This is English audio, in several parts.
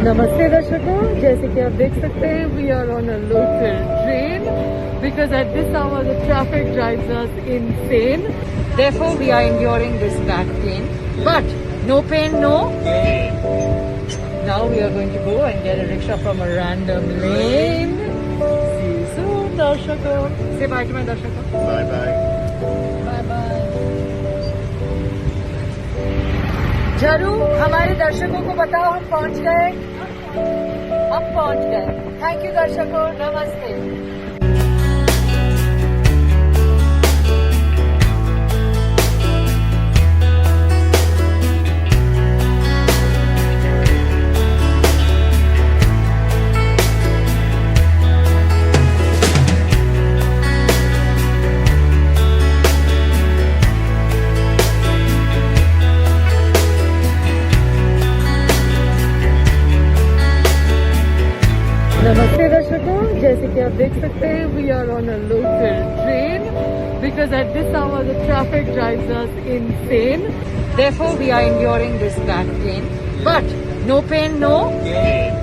नमस्ते दर्शकों, जैसे कि आप देख सकते हैं we are on a local train because at this hour the traffic drives us insane. Therefore we are enduring this back pain. But no pain, no gain. Now we are going to go and get a rickshaw from a random lane. See you soon, दर्शकों. Say bye to my दर्शकों. Bye bye. Bye bye. जरू हमारे दर्शकों को बताओ हम पहुंच गए. हम पहुंच गए. थैंक यू दर्शकों. नमस्ते. नमस्ते दर्शकों, जैसे कि आप देख सकते हैं we are on a local train because at this hour the traffic drives us insane. Therefore we are enduring this back pain. But no pain, no gain.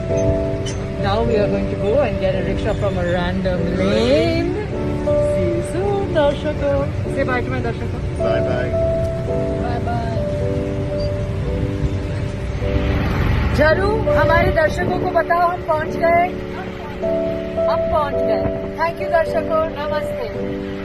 Now we are going to go and get a rickshaw from a random lane. See you soon, दर्शकों. Say bye to my दर्शकों. Bye bye. Bye bye. जरू हमारे दर्शकों को बताओ हम पहुंच गए. हम पहुंच गए. थैंक यू दर्शकों. नमस्ते.